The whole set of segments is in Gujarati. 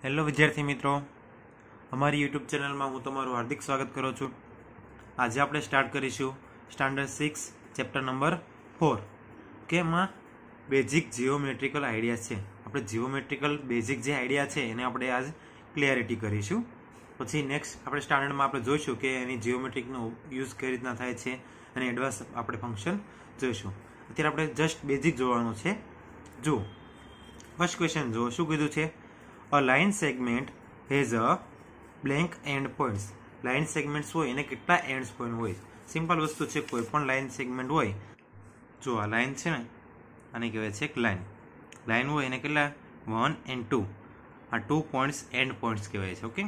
હેલો વિદ્યાર્થી મિત્રો, અમારી યુટ્યુબ ચેનલમાં હું તમારું હાર્દિક સ્વાગત કરું છું। આજે આપણે સ્ટાર્ટ કરીશું સ્ટાન્ડર્ડ 6 ચેપ્ટર નંબર 4 કે એમાં બેઝિક જીઓમેટ્રિકલ આઈડિયા છે। આપણે જીઓમેટ્રિકલ બેઝિક જે આઈડિયા છે એને આપણે આજ ક્લિયરિટી કરીશું। પછી નેક્સ્ટ આપણે સ્ટાન્ડર્ડમાં આપણે જોઈશું કે એની જીઓમેટ્રિકનો યુઝ કઈ રીતના થાય છે અને એડવાન્સ આપણે ફંક્શન જોઈશું। અત્યારે આપણે જસ્ટ બેઝિક જોવાનું છે। જો ફર્સ્ટ ક્વેશ્ચન જો શું કીધું છે, A line segment has a blank end points. Line segments હોય એને કેટલા એન્ડ્સ પોઈન્ટ હોય? સિમ્પલ વસ્તુ છે, કોઈ પણ લાઇન સેગમેન્ટ હોય, જો આ લાઇન છે ને આને કહેવાય છે એક લાઇન હોય એને કેટલા 1 and 2 આ 2 પોઈન્ટ્સ એન્ડ પોઈન્ટ્સ કહેવાય છે। ઓકે,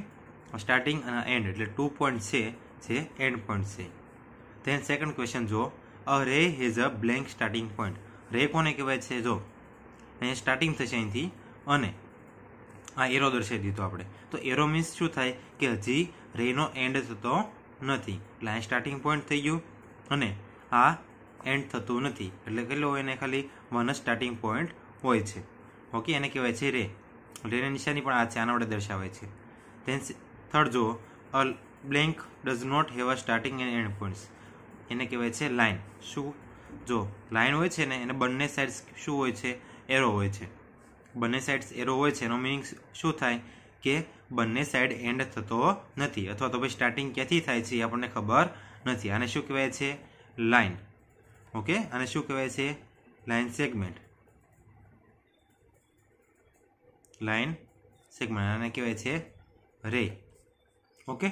સ્ટાર્ટિંગ અને એન્ડ એટલે 2 પોઈન્ટ છે જે એન્ડ પોઈન્ટ છે। ધેન સેકન્ડ ક્વેશ્ચન જો અ રે has a blank starting point. રે કોને કહેવાય છે? જો અહીંયા સ્ટાર્ટિંગ થશે અહીંથી અને આ એરો દર્શાવી દીધો આપણે, તો એરો મીન્સ શું થાય કે હજી રેનો એન્ડ થતો નથી, એટલે આ સ્ટાર્ટિંગ પોઈન્ટ થઈ ગયું અને આ એન્ડ થતું નથી, એટલે કેટલો હોય એને ખાલી 1 સ્ટાર્ટિંગ પોઈન્ટ હોય છે। ઓકે, એને કહેવાય છે રે। રેની નિશાની પણ આ છે, આના વડે દર્શાવે છે। ધેન થર્ડ જો a blank does not have a starting and end points, એને કહેવાય છે લાઇન। શું? જો લાઇન હોય છે ને એને બંને સાઇડ શું હોય છે? એરો હોય છે। બંને સાઇડ એરો હોય છે એનો મિનિંગ શું થાય કે બંને સાઇડ એન્ડ થતો નથી, અથવા તો ભાઈ સ્ટાર્ટિંગ ક્યાંથી થાય છે એ આપણને ખબર નથી। આને શું કહેવાય છે? લાઇન। ઓકે, આને શું કહેવાય છે? Line segment. લાઇન સેગમેન્ટ આને કહેવાય છે રે। ઓકે,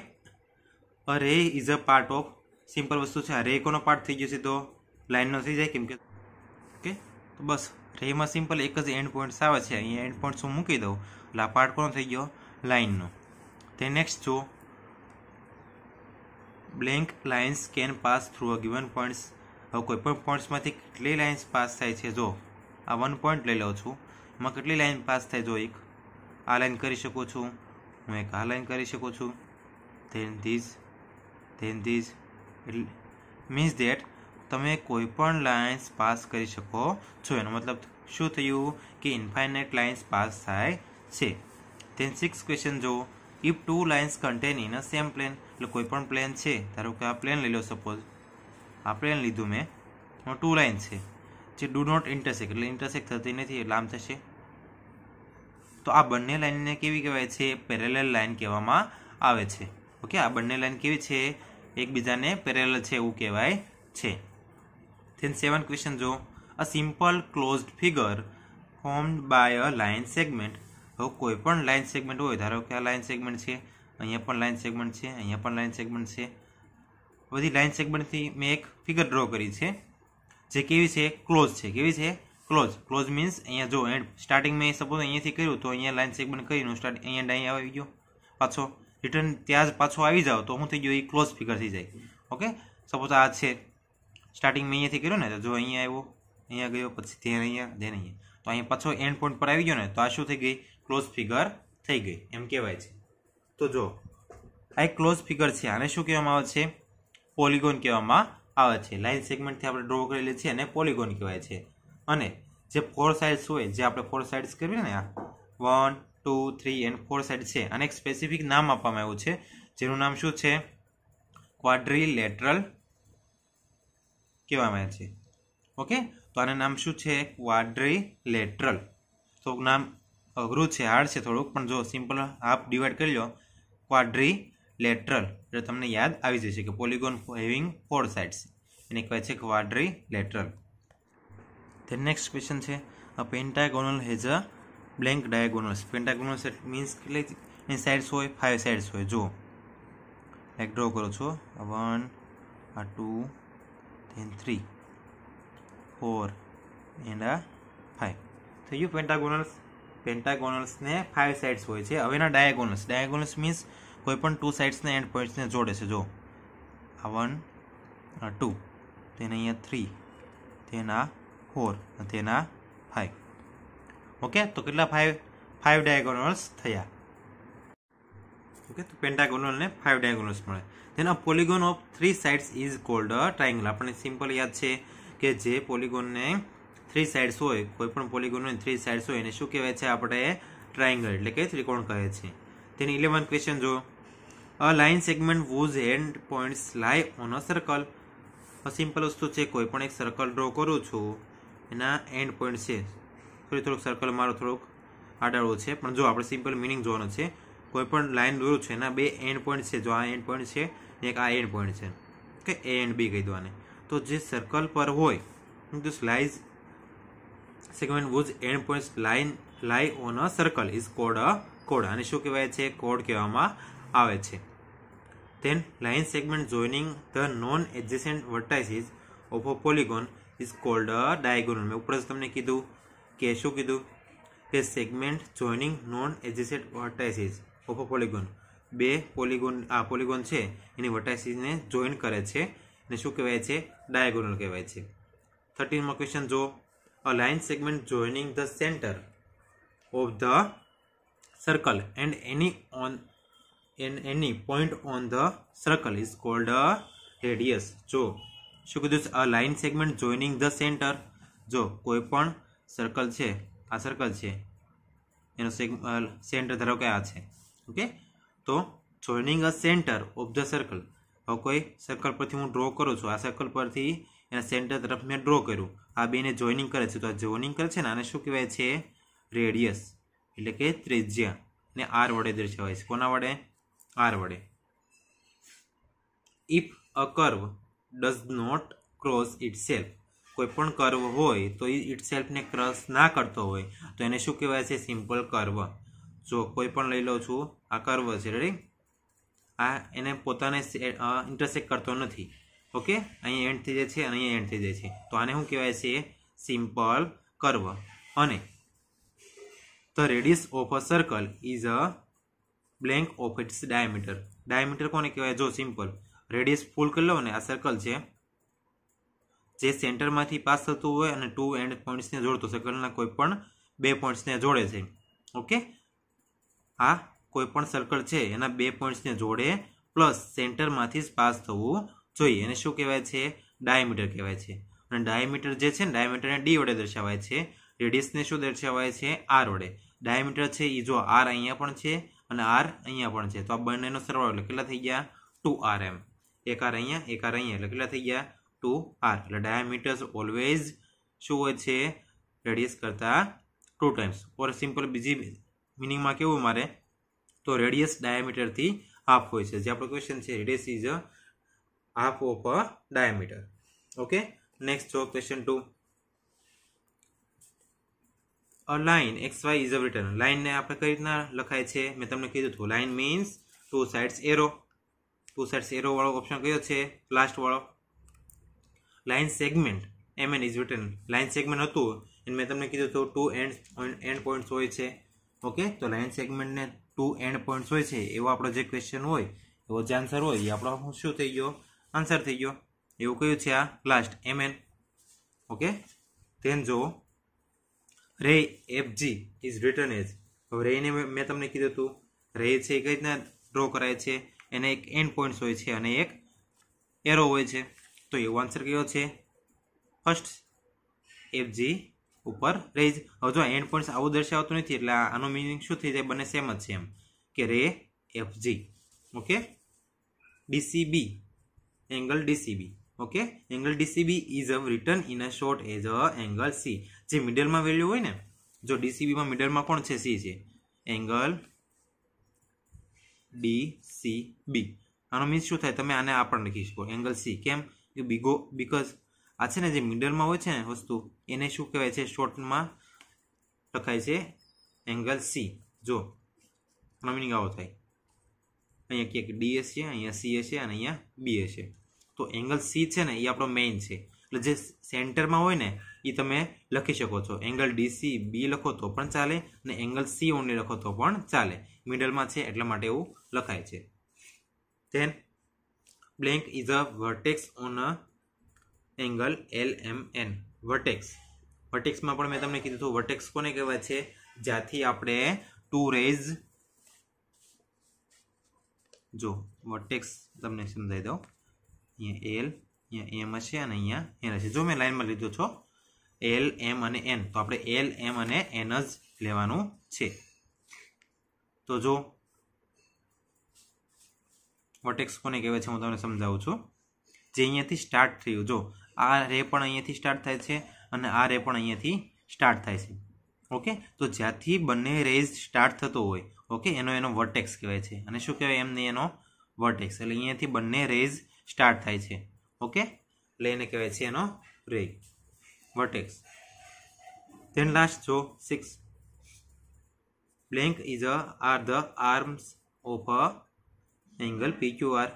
અ રે is a part of, simple વસ્તુ છે, આ રે કોનો પાર્ટ થઈ ગયો છે તો લાઇનનો થઈ જાય, કેમ કે ઓકે તો બસ રેમાં સિમ્પલ એક જ એન્ડ પોઈન્ટ્સ આવે છે, અહીંયા એન્ડ પોઈન્ટ્સ હું મૂકી દઉં એટલે આ પાર્ટ કોનો થઈ ગયો? લાઇનનો। તે નેક્સ્ટ જો blank lines can pass through a given points. હવે કોઈ પણ પોઈન્ટ્સમાંથી કેટલી લાઇન્સ પાસ થાય છે? જો આ 1 પોઈન્ટ લઈ લઉં છું, એમાં કેટલી લાઇન પાસ થાય? જો એક આ લાઇન કરી શકું છું, હું એક આ લાઇન કરી શકું છું, ધેન ધીઝ એટલે મીન્સ ધેટ તમે કોઈ પણ લાઇન્સ પાસ કરી શકો છો, એનો મતલબ શું થયું કે ઇન્ફાઇનાઇટ લાઇન્સ પાસ થાય છે। ધેન 6 ક્વેશ્ચન જો if 2 lines contain in a same plane, એટલે કોઈ પણ પ્લેન છે, ધારો કે આ પ્લેન લઈ લો, સપોઝ આ પ્લેન લીધું મેં, એમાં 2 લાઇન છે જે ડુ નોટ ઇન્ટરસેક્ટ એટલે ઇન્ટરસેક્ટ થતી નથી એટલે આમ થશે, તો આ બંને લાઇનને કેવી કહેવાય છે? પેરેલલ લાઇન કહેવામાં આવે છે। ઓકે, આ બંને લાઇન કેવી છે? એકબીજાને પેરેલલ છે એવું કહેવાય છે। ધેન 7 ક્વેશ્ચન જો a simple closed figure formed by a line segment. હવે કોઈ પણ લાઇન સેગમેન્ટ હોય, ધારો કે આ લાઇન સેગમેન્ટ છે, અહીંયા પણ લાઇન સેગમેન્ટ છે, અહીંયા પણ લાઇન સેગમેન્ટ છે, બધી લાઇન સેગમેન્ટથી મેં એક ફિગર ડ્રો કરી છે જે કેવી છે? ક્લોઝ છે। કેવી છે? ક્લોઝ મીન્સ અહીંયા જો એન્ડ સ્ટાર્ટિંગ મેં સપોઝ અહીંયાથી કર્યું તો અહીંયા લાઇન સેગમેન્ટ કરીને સ્ટાર્ટ અહીંયા અહીંયા આવી ગયો, પાછો રિટર્ન ત્યાં જ પાછો આવી જાવ તો શું થઈ ગયું? એ ક્લોઝ ફિગર થઈ જાય। ઓકે, સપોઝ આ છે સ્ટાર્ટિંગ મેં અહીંયાથી કર્યું ને, તો જો અહીંયા આવ્યો, અહીંયા ગયો, પછી ધ્યાન અહીંયા, તો અહીંયા પાછો એન્ડ પોઈન્ટ પર આવી ગયો ને, તો આ શું થઈ ગઈ? ક્લોઝ ફિગર થઈ ગઈ એમ કહેવાય છે। તો જો આ એક ક્લોઝ ફિગર છે, આને શું કહેવામાં આવે છે? પોલિગોન કહેવામાં આવે છે। લાઇન સેગમેન્ટથી આપણે ડ્રો કરેલી છે અને પોલિગોન કહેવાય છે। અને જે 4 સાઇડ્સ હોય, જે આપણે 4 સાઇડ્સ કરવી ને, આ 1 2 3 and 4 સાઇડ છે, આને એક સ્પેસિફિક નામ આપવામાં આવ્યું છે જેનું નામ શું છે? ક્વાડ્રિલેટરલ કહેવામાં આવે છે। ઓકે, તો આનું નામ શું છે? ક્વાડ્રિલેટરલ। તો નામ અઘરું છે, હાર્ડ છે થોડુંક, પણ જો સિમ્પલ હાફ ડિવાઈડ કરી લો, ક્વાડ્રિલેટરલ એટલે તમને યાદ આવી જશે કે પોલિગોન હેવિંગ 4 સાઇડ્સ એને કહે છે ક્વાડ્રિલેટરલ। ધેન નેક્સ્ટ ક્વેશ્ચન છે a pentagonal has a blank diagonals. Pentagonals means કેટલી એની સાઇડ્સ હોય? 5 સાઇડ્સ હોય। જો એક ડ્રો કરો છો, આ 1 આ 2 ધેન 3 4 એન્ડ આ 5 થઈ ગયું પેન્ટાગોનલ્સ। પેન્ટાગોનલ્સને 5 સાઇડ્સ હોય છે। હવે એના ડાયાગોનલ્સ મીન્સ કોઈ પણ 2 સાઇડ્સને એન્ડ પોઈન્ટ્સને જોડે છે। જો આ 1 આ 2 તેને અહીંયા 3 તેના 4 તેના 5। ઓકે, તો કેટલા? 5 ડાયાગોનલ્સ થયા। ઓકે, તો પેન્ટાગોનલને 5 ડાયાગોનલ્સ મળે। Then a polygon of 3 sides is called a triangle. આપણને સિમ્પલ યાદ છે કે જે પોલિગોનને 3 સાઇડ્સ હોય, કોઈ પણ પોલિગોન હોય 3 સાઇડ્સ હોય એને શું કહેવાય છે? આપણે ટ્રાયંગલ એટલે કે ત્રિકોણ કહે છે. તેની 11 ક્વેશ્ચન જો, a line segment whose end points lie on a circle. Simple વસ્તુ છે, કોઈ પણ એક સર્કલ ડ્રો કરું છું, એના એન્ડ પોઈન્ટ છે, થોડુંક સર્કલ મારો થોડુંક આડાળો છે, પણ જો આપણે સિમ્પલ મિનિંગ જોવાનો છે. કોઈ પણ લાઇન દોરું છે એના બે એન્ડ પોઈન્ટ છે, જો આ એન્ડ પોઈન્ટ છે એક આ એન્ડ પોઈન્ટ છે, કે એ એન્ડ બી કહી દો આને. તો જે સર્કલ પર હોય this lies segment whose end points lie on a circle is called a chord. આને શું કહેવાય છે? કોડ કહેવામાં આવે છે. Then line segment joining the non-adjacent vertices of a polygon is called a diagonal. મેં ઉપર જ તમને કીધું કે શું કીધું કે segment joining non adjacent vertices of a polygon, બે પોલિગોન છે એની વર્ટાઇસીસને જોઈન કરે છે અને શું કહેવાય છે? ડાયાગોનલ કહેવાય છે. 13મો ક્વેશ્ચન જો, a line segment joining the centre of the circle and any point on the circle is called a radius. જો શું કીધું છે? A line segment joining the centre. જો કોઈ પણ સર્કલ છે, આ સર્કલ છે, એનો સેન્ટર ધારો કે આ છે, ઓકે, તો joining a centre of the circle. હવે કોઈ સર્કલ પરથી હું ડ્રો કરું છું, આ સર્કલ પરથી એના સેન્ટર તરફ મેં ડ્રો કર્યું, આ બેને જોઈનિંગ કરે છે, તો આ જોઈનિંગ કરે છે ને આને શું કહેવાય છે? રેડિયસ એટલે કે ત્રિજ્યા, ને આર વડે દર્શાવાય છે. કોના વડે? આર વડે. If a curve does not cross itself. કોઈ પણ કર્વ હોય તો એ ઇટસેલ્ફને ક્રોસ ના કરતો હોય તો એને શું કહેવાય છે? Simple curve. જો કોઈ પણ લઈ લઉં છું, આ કર્વ છે, રેડી, આ એને પોતાને ઇન્ટરસેક્ટ કરતો નથી, ઓકે, અહીંયા એન્ડ થઈ જાય છે અને અહીંયા એન્ડ થઈ જાય છે, તો આને શું કહેવાય છે? Simple curve. અને the radius of a circle is a blank of its diameter. Diameter કોને કહેવાય? જો સિમ્પલ રેડિયસ ફૂલ કરી લો ને, આ સર્કલ છે જે સેન્ટરમાંથી પાસ થતું હોય અને ટુ એન્ડ પોઈન્ટ્સને જોડતો, સર્કલના કોઈ પણ બે પોઈન્ટ્સને જોડે છે, ઓકે, આ કોઈ પણ સર્કલ છે એના બે પોઈન્ટ્સને જોડે પ્લસ સેન્ટરમાંથી જ પાસ થવું જોઈએ, એને શું કહેવાય છે? ડાયામીટર કહેવાય છે. અને ડાયામીટર જે છે ને, ડાયામીટરને ડી વડે દર્શાવાય છે, રેડિયસને શું દર્શાવાય છે? આર વડે. ડાયામીટર છે એ જો આર અહીંયા પણ છે અને આર અહીંયા પણ છે, તો આ બંનેનો સરવાળો એટલે કેટલા થઈ ગયા? 2rm. એક આર અહીંયા, એક આર અહીંયા, એટલે કેટલા થઈ ગયા? 2r. એટલે ડાયામીટર ઓલવેઝ શું હોય છે? રેડિયસ કરતા 2 ટાઈમ્સ. ઓર સિમ્પલ બીજી મિનિંગમાં કેવું મારે તો રેડિયસ ડાયામીટરથી હાફ હોય છે. જે આપણો ક્વેશ્ચન છે, radius is a half of a diameter. Okay, next જો question 2. A line XY is a return. લાઇનને આપણે કઈ રીતના લખાય છે? મેં તમને કીધું હતું, line means two sides arrow. Two sides arrow વાળો ઓપ્શન કયો છે? લાસ્ટ વાળો. Line segment MN is return. Line segment હતું એને મેં તમને કીધું હતું 2 એન્ડ પોઈન્ટ્સ હોય છે, ઓકે, તો લાઇન સેગમેન્ટને 2 એન્ડ પોઈન્ટ્સ હોય છે એવો આપણો જે ક્વેશ્ચન હોય, એવો જે આન્સર હોય એ આપણો શું થઈ ગયો? આન્સર થઈ ગયો. એવું કયું છે? આ લાસ્ટ MN. ઓકે, ધેન જો રે FG ઇઝ રિટર્ન એઝ. હવે રેને મેં તમને કીધું હતું, રે છે એ કઈ રીતના ડ્રો કરાય છે? એને એક એન્ડ પોઈન્ટ્સ હોય છે અને એક એરો હોય છે, તો એવો આન્સર કયો છે? ફર્સ્ટ FG ઉપર રેઝ. હવે જો એન્ડ પોઈન્ટ્સ આવું દર્શાવતું નથી એટલે આનો મિનિંગ શું થઈ જાય? બંને સેમ જ છે, એમ કે રે FG, okay, DCB, angle DCB, okay, angle DCB is return in a short as a angle C. જે મિડલમાં વેલ્યુ હોય ને, જો DCBમાં મિડલમાં કોણ છે? C છે, એંગલ DCB. આનો મીન્સ શું થાય? તમે આને આ પણ લખી શકો, એંગલ C. કેમ? બીકોઝ આ છે ને જે મિડલમાં હોય છે ને વસ્તુ, એને શું કહેવાય છે? શોર્ટમાં લખાય છે એંગલ C. જો આનો મિનિંગ આવો થાય, અહીંયા ક્યાંક D હશે, અહીંયા C હશે અને અહીંયા B હશે, તો એંગલ C છે ને એ આપણો મેઇન છે. એટલે જે સેન્ટરમાં હોય ને એ તમે લખી શકો છો. એંગલ DCB લખો તો પણ ચાલે અને એંગલ C ઓનલી લખો તો પણ ચાલે. મિડલમાં છે એટલા માટે એવું લખાય છે. Then blank is a vertex on a angle LMN. Vertex, વર્ટેક્સમાં પણ મેં તમને કીધું હતું, વર્ટેક્સ કોને કહેવાય છે? જ્યાંથી આપણે ટુ રેઝ, જો વર્ટેક્સ તમને સમજાવી દઉં, અહીંયા L, અહીંયા M હશે અને અહીંયા N હશે. જો મેં લાઈનમાં લીધો છો L, M અને N, તો આપણે L, M અને N જ લેવાનું છે. तो जो વર્ટેક્સ કોને કહેવાય છે હું તમને સમજાવું છું। જે અહીંયાથી સ્ટાર્ટ થયું, જો આ રે પણ અહીંયાથી સ્ટાર્ટ થાય છે અને આ રે પણ અહીંયાથી સ્ટાર્ટ થાય છે। ઓકે, તો જ્યાંથી બંને રેઝ સ્ટાર્ટ થતો હોય, ઓકે, એનો વર્ટેક્સ કહેવાય છે। અને શું કહેવાય એમને એનો વર્ટેક્સ, એટલે અહીંયાથી બંને રેઝ સ્ટાર્ટ થાય છે। ઓકે, એટલે એને કહેવાય છે એનો રે વર્ટેક્સ। ધેન લાસ્ટ જો 6, blank is are the arms of a angle PQR।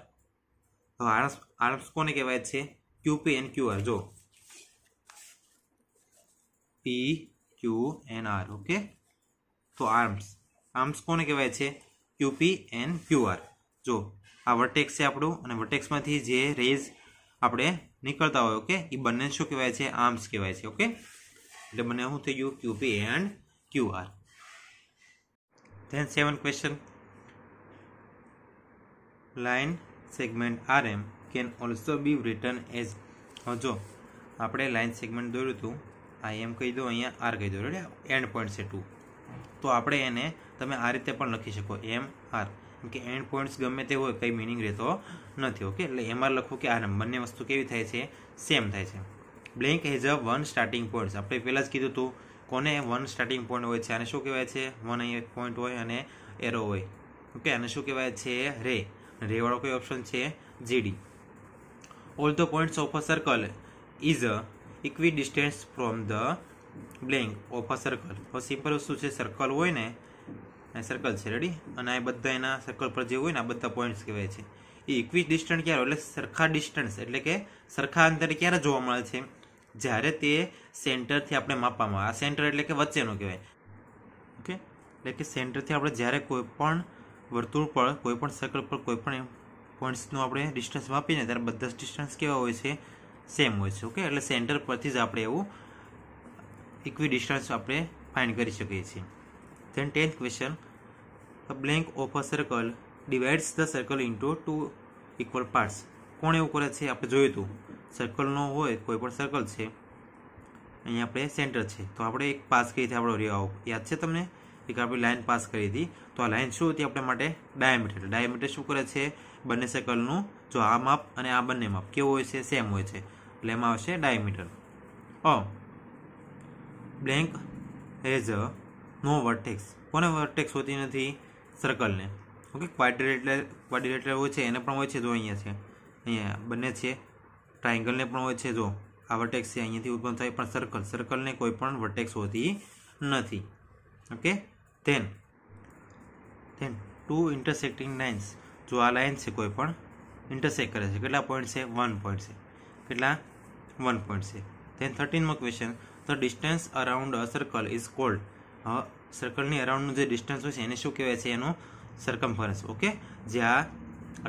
તો આર્મ્સ કોને કહેવાય છે? QP and QR। જો PQNR, ઓકે, તો આર્મ્સ કોને કહેવાય છે? QP and QR। જો આ વર્ટેક્સ છે આપણું, અને વર્ટેક્સમાંથી જે રેઝ આપણે નીકળતા હોય, ઓકે, એ બંને શું કહેવાય છે? આર્મ્સ કહેવાય છે। ઓકે, એટલે બંને શું થઈ ગયું? QP and QR। Then 7 question, line segment RM can also be written as, જો આપણે લાઇન સેગમેન્ટ દોર્યું હતું, આ એમ કહી દો, અહીંયા આર કહી દો, રેડી, એન્ડ પોઈન્ટ છે 2, તો આપણે એને તમે આ રીતે પણ લખી શકો, એમ આર, કેમ કે એન્ડ પોઈન્ટ્સ ગમે તે હોય કંઈ મિનિંગ રહેતો નથી। ઓકે, એટલે એમ આર લખવું કે આર એમ, બંને વસ્તુ કેવી થાય છે? સેમ થાય છે। Blank has a 1 starting point, આપણે પહેલાં જ કીધું હતું કોને 1 સ્ટાર્ટિંગ પોઈન્ટ હોય છે, આને શું કહેવાય છે? 1 અહીંયા પોઈન્ટ હોય અને એરો હોય। ઓકે, આને શું કહેવાય છે? રે વાળો કયો ઓપ્શન છે? GD। All the points of a circle is equidistance from the blank of a circle. હવે સિમ્પલ વસ્તુ છે, સર્કલ હોય ને, આ સર્કલ છે, રેડી, અને આ બધા એના સર્કલ પર જે હોય ને આ બધા પોઈન્ટ્સ કહેવાય છે, એ ઇક્વી ડિસ્ટન્સ ક્યારે, એટલે સરખા ડિસ્ટન્સ, એટલે કે સરખા અંતરે ક્યારે જોવા મળે છે? જ્યારે તે સેન્ટરથી આપણે માપવામાં આવે। આ સેન્ટર એટલે કે વચ્ચેનો કહેવાય। ઓકે, એટલે કે સેન્ટરથી આપણે જ્યારે કોઈ પણ વર્તુળ પર, કોઈ પણ સર્કલ પર કોઈ પણ પોઈન્ટ્સનું આપણે ડિસ્ટન્સ માપીને ત્યારે બધા ડિસ્ટન્સ કેવા હોય છે? સેમ હોય છે। ઓકે, એટલે સેન્ટર પરથી જ આપણે એવું ઇક્વી ડિસ્ટન્સ આપણે ફાઇન્ડ કરી શકીએ છીએ। Then 10th question, a blank of a circle divides the circle into 2 equal parts. કોણ એવું કરે છે? આપણે જોયું હતું, સર્કલનો હોય કોઈ પણ સર્કલ છે, અહીંયા આપણે સેન્ટર છે, તો આપણે એક પાસ કરી હતી, આપણો રેવ યાદ છે તમને? એક આપણી લાઇન પાસ કરી હતી, તો આ લાઇન શું હતી આપણા માટે? ડાયામીટર। ડાયામીટર શું કરે છે? બંને સર્કલનું, જો આ માપ અને આ બંને માપ કેવું હોય છે? સેમ હોય છે, એટલે એમાં આવશે diameter. Blank has no vertex, કોને વર્ટેક્સ હોતી નથી? સર્કલને। ઓકે, ક્વાડ્રિલેટરલ હોય છે, એને પણ હોય છે, જો અહીંયા છે, અહીંયા બંને છે, ટ્રાયંગલને પણ હોય છે, જો આ વર્ટેક્સ છે, અહીંયાથી ઉત્પન્ન થાય, પણ સર્કલને કોઈ પણ વર્ટેક્સ હોતી નથી। ઓકે, ધેન 2 ઇન્ટરસેક્ટિંગ લાઇન્સ, જો આ લાઇન છે કોઈ પણ ઇન્ટરસેક્ટ કરે છે, કેટલા પોઈન્ટ છે? 1 પોઈન્ટ છે, કેટલા? 1 પોઈન્ટ છે। ધેન 13મો question, the distance around a circle is called, સર્કલની અરાઉન્ડનું જે ડિસ્ટન્સ હોય છે એને શું કહેવાય છે? એનું સર્કમફરન્સ। ઓકે, જે આ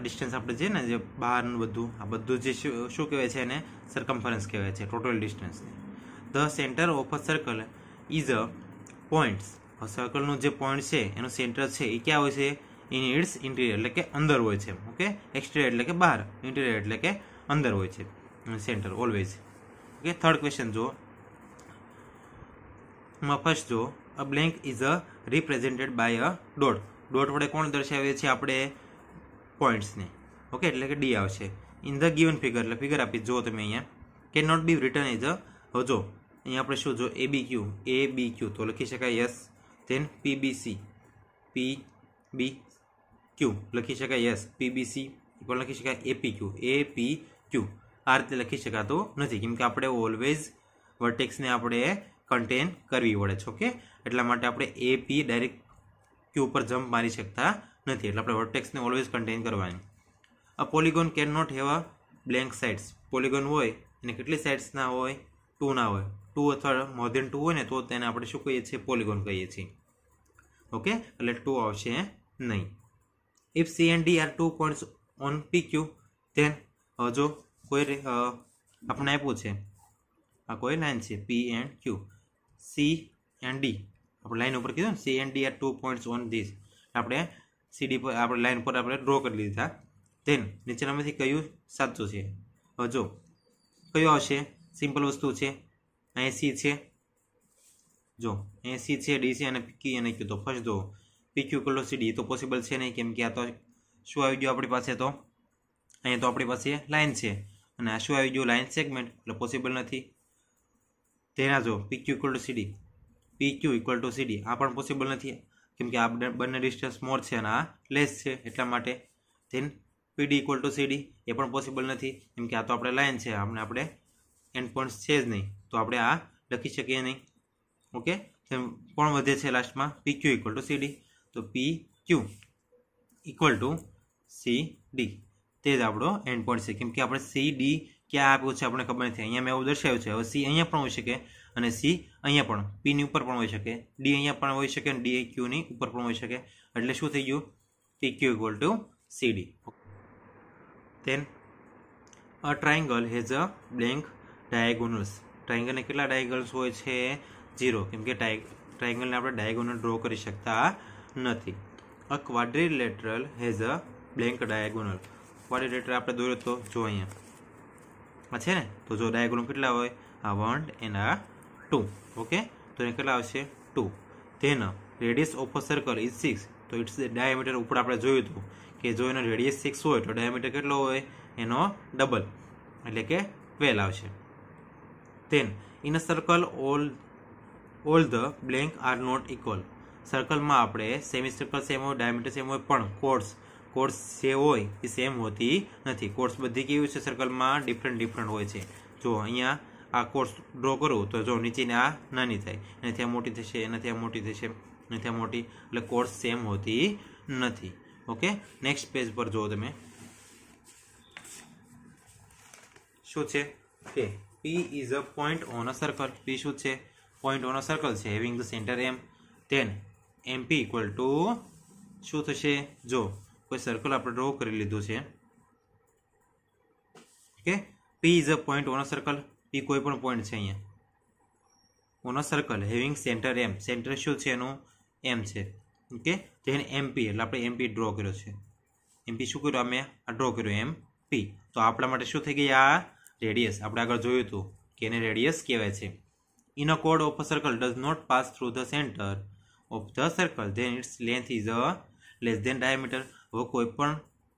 ડિસ્ટન્સ આપણે છે ને, જે બહારનું બધું, આ બધું જે શું કહેવાય છે? એને સર્કમફરન્સ કહેવાય છે, total distance. The centre of a circle is a points, સર્કલનું જે પોઈન્ટ છે એનું સેન્ટર છે એ ક્યાં હોય છે? ઇન ઇટ્સ ઇન્ટિરિયર, એટલે કે અંદર હોય છે। ઓકે, એક્સટિરિયર એટલે કે બહાર, ઇન્ટિરિયર એટલે કે અંદર હોય છે centre always. Okay, third question જો ફર્સ્ટ, જો a blank is a represented by a dot. Dot વડે કોણ દર્શાવીએ છીએ આપણે? પોઈન્ટ્સને। ઓકે, એટલે કે ડી આવશે। ઇન ધ ગિવન ફિગર, એટલે ફિગર આપી, જો તમે અહીંયા can not be return as a, હવે જો અહીંયા આપણે શું, જો ABQ તો લખી શકાય યસ, ધેન PBC લખી શકાય યસ, PBC પણ લખી શકાય, APQ આ રીતે લખી શકાતું નથી, કેમ કે આપણે ઓલવેઝ વર્ટેક્સને આપણે કન્ટેન કરવી પડે છે। ઓકે, એટલા માટે આપણે AP ડાયરેક્ટ ક્યુ પર જમ્પ મારી શકતા નથી, એટલે આપણે વર્ટેક્સને ઓલવેઝ કન્ટેન કરવાની। A polygon can not have a blank sides, polygon હોય એને કેટલી સાઇડ્સ ના હોય? 2 ના હોય, 2 અથવા મોર ધેન 2 હોય ને તો તેને આપણે શું કહીએ છીએ? પોલિગોન કહીએ છીએ। ઓકે, એટલે 2 આવશે નહીં। If C and D are 2 points on PQ, then જો કોઈ આપણે આપ્યું છે, આ કોઈ લાઈન છે P and Q, C and D આપણે લાઈન ઉપર કીધું ને, C and D are 2 points on this, આપણે CD પર આપણે લાઈન પર આપણે ડ્રો કરી લીધા। ધેન નીચેનામાંથી કયું સાચું છે? હવે જો કયું આવશે? સિમ્પલ વસ્તુ છે, અહીં C છે, જો અહીં C છે, D છે અને Q અને Q, તો ફર્સ્ટ જો PQ ઇક્વલ ટુ CD તો પોસિબલ છે નહીં, કેમ કે આ તો શું આવી ગયું આપણી પાસે, તો અહીંયા તો આપણી પાસે લાઇન છે અને આ શું આવી ગયું, લાઇન સેગમેન્ટ, એટલે પોસિબલ નથી. તેના જો PQ equal to CD, PQ equal to CD આ પણ પોસિબલ નથી, કેમ કે આ બંને ડિસ્ટન્સ મોર છે અને આ લેસ છે એટલા માટે. Then PD equal to CD એ પણ પોસિબલ નથી, કેમ કે આ તો આપણે લાઇન છે, આપણે એન્ડ પોઈન્ટ્સ છે જ નહીં, તો આપણે આ લખી શકીએ નહીં. ઓકે, કોણ વધે છે લાસ્ટમાં, PQ ઇક્વલ ટુ CD, તો PQ ઇક્વલ ટુ CD તે જ આપણો એન્ડ પોઈન્ટ છે, કેમ કે આપણે CD ક્યાં આપ્યું છે આપણે ખબર નથી, અહીંયા મેં એવું દર્શાવ્યું છે. હવે C અહીંયા પણ હોઈ શકે અને C અહીંયા પણ, P ની ઉપર પણ હોઈ શકે, D અહીંયા પણ હોઈ શકે અને D Q ની ઉપર પણ હોઈ શકે. એટલે શું થઈ ગયું, PQ equal to CD. Then a triangle has a blank diagonals. ટ્રાયંગલને કેટલા ડાયગોનલ્સ હોય છે, 0, કેમ કે ટ્રાયંગલને આપણે ડાયગોનલ ડ્રો કરી શકતા નથી. A quadrilateral has a blank diagonal. Quadrilateral આપણે દોર્યો તો જો અહીંયા આ છે ને, તો જો ડાયગોનલ કેટલા હોય, આ 1 and આ 2. ઓકે, તો એ કેટલા આવશે, 2. Then radius of a circle is 6. તો ઇટ્સ ડાયામીટર ઉપર આપણે જોયું હતું કે જો એનો રેડિયસ 6 હોય તો ડાયામીટર કેટલો હોય, એનો ડબલ એટલે કે 12 આવશે. Then in a circle all the blank are not equal. સર્કલમાં આપણે સેમી સર્કલ સેમ હોય, ડાયામીટર સેમ હોય, પણ કોર્સ જે હોય એ સેમ હોતી નથી. કોર્સ બધી કેવી છે સર્કલમાં, ડિફરન્ટ હોય છે. જો અહીંયા આ કોર્સ ડ્રો કરું તો જો નીચેની આ નાની થાય, એનાથી આ મોટી થશે, એનાથી આ મોટી થશે, એનાથી આ મોટી, એટલે કોર્સ સેમ હોતી નથી. ઓકે, નેક્સ્ટ પેજ પર જુઓ તમે શું છે કે P is a point on a circle. P શું છે, point on a circle છે, having the center M. Then MP equal to શું થશે, જો કોઈ સર્કલ આપણે ડ્રો કરી લીધું છે. Okay, P is a point on a circle. P કોઈ પણ પોઈન્ટ છે અહીંયા on a circle having center M. Centre શું છે એનું, M છે. ઓકે, then MP એટલે આપણે MP ડ્રો કર્યો છે. MP શું કર્યું, અમે આ ડ્રો કર્યો MP. તો આપણા માટે શું થઈ ગઈ, આ રેડિયસ. આપણે આગળ જોયું હતું કે એને રેડિયસ કહેવાય છે. In a chord of a circle does not pass through the center of the circle, then its length is a less than diameter. હવે કોઈ પણ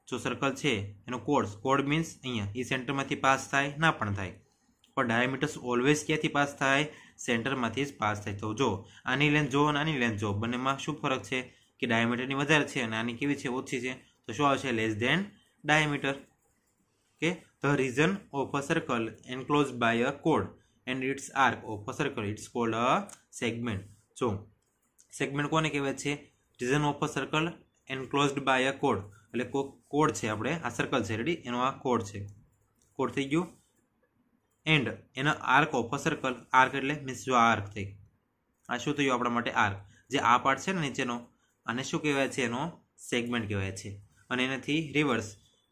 જો સર્કલ છે એનો કોડ મીન્સ અહીંયા એ સેન્ટરમાંથી પાસ થાય ના પણ થાય, પણ ડાયામીટર્સ ઓલવેઝ ક્યાંથી પાસ થાય, સેન્ટરમાંથી જ પાસ થાય. તો જો આની લેન્થ જો અને આની લેન્થ જો, બંનેમાં શું ફરક છે કે ડાયામીટરની વધારે છે અને આની કેવી છે, ઓછી છે. તો શું આવશે, less than diameter. Okay, the region of a circle enclosed by a chord and its arc of a circle it's called a segment. જો સેગમેન્ટ કોને કહેવાય છે, region of a circle enclosed by a chord, એટલે કોડ છે, આપણે આ સર્કલ છે રેડી, એનો આ કોડ છે, કોડ થઈ ગયું. એન્ડ એનો arc of a circle, arc એટલે મીન્સ જો આર્ક થઈ, આ શું થયું આપણા માટે આર્ક. જે આ પાર્ટ છે ને નીચેનો, આને શું કહેવાય છે, એનો સેગમેન્ટ કહેવાય છે. અને એનાથી રિવર્સ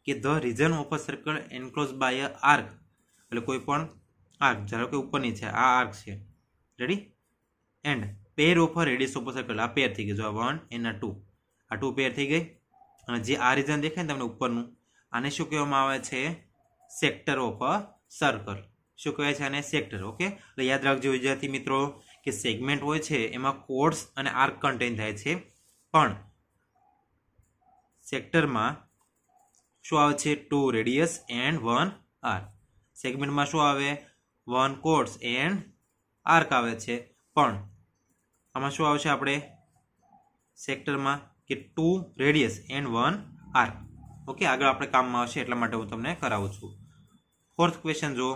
કે the region of a circle enclose by a arc, એટલે કોઈ પણ આર્ક, ધારો કે ઉપરની છે આ આર્ક છે ready. And pair of a radius of a circle, આ પેર થઈ ગઈ, જો આ 1 and આ 2, આ 2 પેર થઈ ગઈ. અને જે આ રીજન દેખાય ને તમને ઉપરનું, આને શું કહેવામાં આવે છે, સેક્ટર ઓફ અ સર્કલ. શું કહેવાય છે આને, સેક્ટર. ઓકે, એટલે યાદ રાખજો વિદ્યાર્થી મિત્રો કે સેગમેન્ટ હોય છે એમાં કોર્ડ્સ અને આર્ક કન્ટેન થાય છે, પણ સેક્ટરમાં શું આવે છે, 2 રેડિયસ એન્ડ 1 આર્ક. સેગમેન્ટમાં શું આવે, 1 કોર્ડ્સ એન્ડ આર્ક આવે છે, પણ આમાં શું આવશે આપણે સેક્ટરમાં કે 2 રેડિયસ એન્ડ 1 આર્ક. ઓકે, આગળ આપણે કામમાં આવશે એટલા માટે હું તમને કરાવું છું. 4th ક્વેશ્ચન જો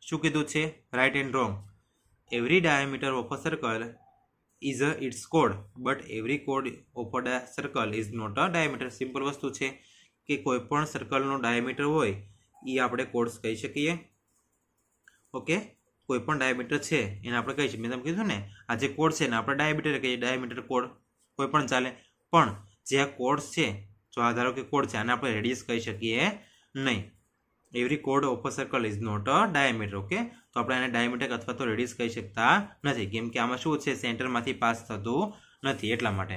શું કીધું છે, write and wrong. Every diameter of a circle is it's code but every કોડ of a circle is not a diameter. Simple વસ્તુ છે કે કોઈ પણ સર્કલનો ડાયામીટર હોય એ આપણે કોડ્સ કહી શકીએ. ઓકે, કોઈ પણ ડાયામીટર છે એને આપણે કહી શકીએ. મેં તમને કીધું ને આ જે કોડ છે ને આપણે ડાયામીટર કહીએ, ડાયામીટર કોડ કોઈ પણ ચાલે, પણ જે આ કોડ્સ છે, જો આ ધારો કે કોડ છે, આને આપણે રેડિયસ કહી શકીએ નહીં. એવરી કોડ of a circle is not a diameter. Okay, તો આપણે આને ડાયામીટર અથવા તો રેડિયસ કહી શકતા નથી, કેમ કે આમાં શું છે, સેન્ટરમાંથી પાસ થતું નથી એટલા માટે.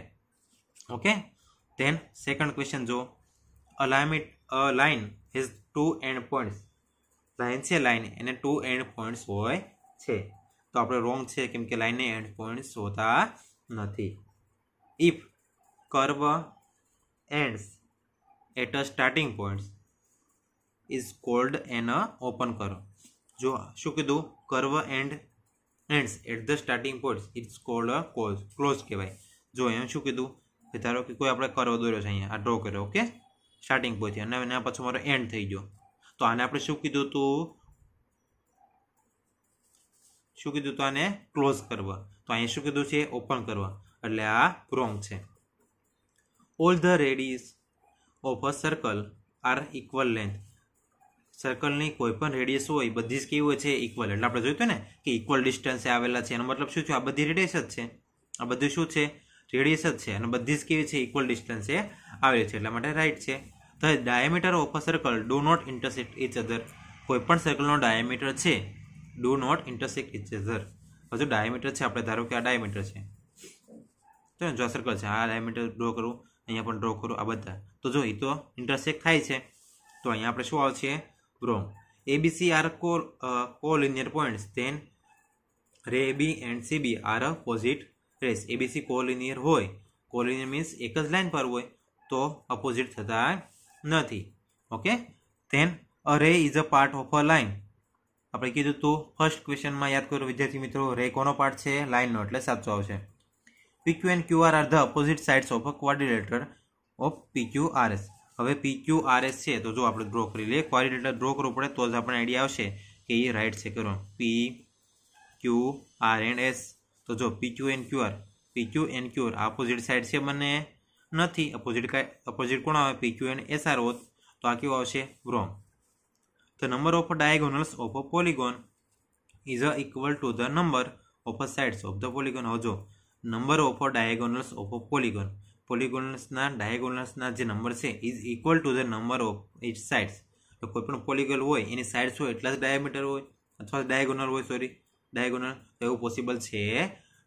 ઓકે, ધેન સેકન્ડ ક્વેશ્ચન જો, a line has 2 end points. Line છે, લાઇન એને 2 એન્ડ પોઈન્ટ્સ હોય છે, તો આપણે રોંગ છે કેમ કે લાઇનને એન્ડ પોઈન્ટ્સ હોતા નથી. If curve ends at a starting point is called an open curve. જો શું કીધું, curve ends at the starting point is called a close કહેવાય. જો એમ શું કીધું કે ધારો કે કોઈ આપણે કર્વ દોર્યો છે, અહીંયા આ ડ્રો કર્યો, ઓકે, સ્ટાર્ટિંગ પોઈન્ટથી, અને એના પછી મારો એન્ડ થઈ ગયો, તો આને આપણે શું કીધું હતું આને ક્લોઝ કરવા. તો અહીંયા શું કીધું છે, ઓપન કરવા, એટલે આ રોંગ છે. All the radius of a circle are equal length. સર્કલની કોઈ પણ રેડિયસ હોય બધી જ કેવી હોય છે, ઇક્વલ. એટલે આપણે જોયું ને કે ઇક્વલ ડિસ્ટન્સે આવેલા છે, એનો મતલબ શું છે, આ બધી રેડિયસ જ છે, આ બધું શું છે, રેડિયસ જ છે, અને બધી જ કેવી છે, ઇક્વલ ડિસ્ટન્સે આવેલી છે, એટલા માટે રાઈટ છે. The diameter of a circle do not intersect each other. કોઈ પણ સર્કલનો ડાયામીટર છે, do not intersect each other. હજુ ડાયામીટર છે, આપણે ધારો કે આ ડાયામીટર છે, તો જો આ સર્કલ છે, આ ડાયામીટર ડ્રો કરું, અહીંયા પણ ડ્રો કરું, આ બધા, તો જો એ તો ઇન્ટરસેક્ટ થાય છે, તો અહીંયા આપણે શું આવશે, wrong. ABC are collinear points, then ray B and CB are opposite rays. ABC collinear હોય, collinear means એક જ લાઈન પર હોય, તો opposite થતા નથી, okay. then a ray is a part of a line. આપણે કીધું તો ફર્સ્ટ ક્વેશ્ચનમાં યાદ કરો વિદ્યાર્થી મિત્રો, રે કોનો પાર્ટ છે, લાઈનનો, એટલે સાચો આવશે. PQ and QR are the opposite sides of a quadrilateral of PQRS. હવે PQRS છે, તો જો આપણે ડ્રો કરી લઈએ, ક્વાડ્રિલેટરલ ડ્રો કરવું પડે તો જ આપણને આઈડિયા આવશે કે એ રાઈટ છે કરો. PQR and S. તો જો PQ એન્ડ QR આ અપોઝિટ સાઈડ છે, બંને નથી. અપોઝિટ કોણ આવે, PQ એન્ડ SR હોત, તો આ કેવું આવશે, wrong. The number of diagonals of a polygon is equal to the number of sides of the polygon. હવે જો number of diagonals of a polygon, પોલિગોનલ્સના ડાયગોનલ્સના જે નંબર છે is equal to the number of each sides. તો કોઈ પણ પોલિગોન હોય એની સાઇડ્સ હોય એટલા જ ડાયામીટર હોય, અથવા ડાયગોનલ હોય, ડાયગોનલ, એવું પોસિબલ છે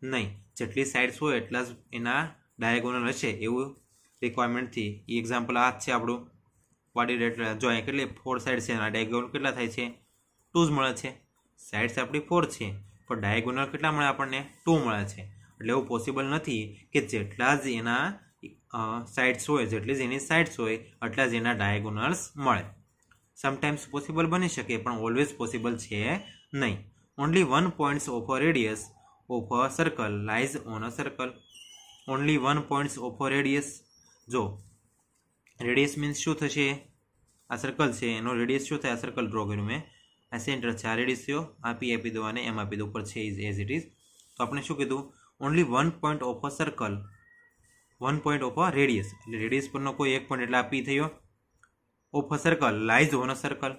નહીં. જેટલી સાઇડ્સ હોય એટલા જ એના ડાયગોનલ હશે એવું રિક્વાયરમેન્ટથી. એ એક્ઝામ્પલ આ જ છે આપણું ક્વાડ્રિલેટરલ. જો અહીંયા કેટલી 4 સાઇડ છે, એના ડાયગોનલ કેટલા થાય છે, 2 જ મળે છે. સાઇડ્સ આપણી 4 છે, પણ ડાયગોનલ કેટલા મળે આપણને, 2 મળે છે. એટલે એવું પોસિબલ નથી કે જેટલા જ એના સાઇડ્સ હોય, જેટલી જ એની સાઇડ્સ હોય એટલા જ એના ડાયગોનલ્સ મળે. સમટાઈમ્સ પોસિબલ બની શકે, પણ ઓલવેઝ પોસિબલ છે નહીં. Only 1 points of a radius of a circle lies on a circle. Only 1 points of a radius. જો રેડિયસ મીન્સ શું થશે, આ સર્કલ છે, એનો રેડિયસ શું થાય, આ સર્કલ ડ્રો કર્યું મેં, આ સેન્ટર છે, આ રેડિયસ થયો, આ પી આપી દો અને એમ આપી દો, ઉપર છે એઝ ઇટ ઇઝ. તો આપણે શું કીધું, only 1 point of a circle, 1 point of a radius, એટલે રેડિયસ પરનો કોઈ એક પોઈન્ટ, એટલે આ પી થયો. Of a circle lies on a circle,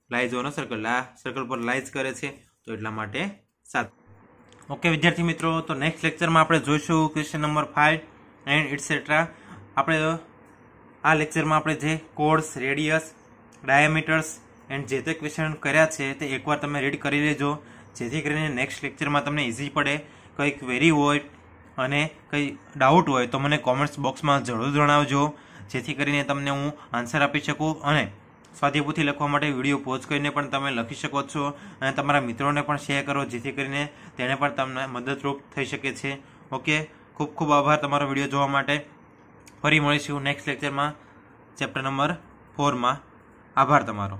lies on a circle, આ સર્કલ પર લાઇઝ કરે છે, તો એટલા માટે 7. ઓકે વિદ્યાર્થી મિત્રો, તો નેક્સ્ટ લેક્ચરમાં આપણે જોઈશું ક્વેશ્ચન નંબર 5 એન્ડ ઇટસેટ્રા. આપણે આ લેક્ચરમાં આપણે જે કોર્ડ્સ, રેડિયસ, ડાયામીટર્સ એન્ડ જે તે ક્વેશ્ચન કર્યા છે તે એકવાર તમે રીડ કરી લેજો, જેથી કરીને નેક્સ્ટ લેક્ચરમાં તમને ઇઝી પડે. કંઈ ક્વેરી હોય અને કંઈ ડાઉટ હોય તો મને કોમેન્ટ્સ બોક્સમાં જરૂર જણાવજો, જેથી કરીને તમને હું આન્સર આપી શકું. અને સ્વાધ્યાયપોથી લખવા માટે વિડીયો પોઝ કરીને પણ તમે લખી શકો છો, અને તમારા મિત્રોને પણ શેર કરો, જેથી કરીને તેને પણ તમને મદદરૂપ થઈ શકે છે. ઓકે, ખૂબ ખૂબ આભાર તમારો વિડીયો જોવા માટે. ફરી મળીશું નેક્સ્ટ લેક્ચરમાં ચેપ્ટર નંબર 4માં. આભાર તમારો.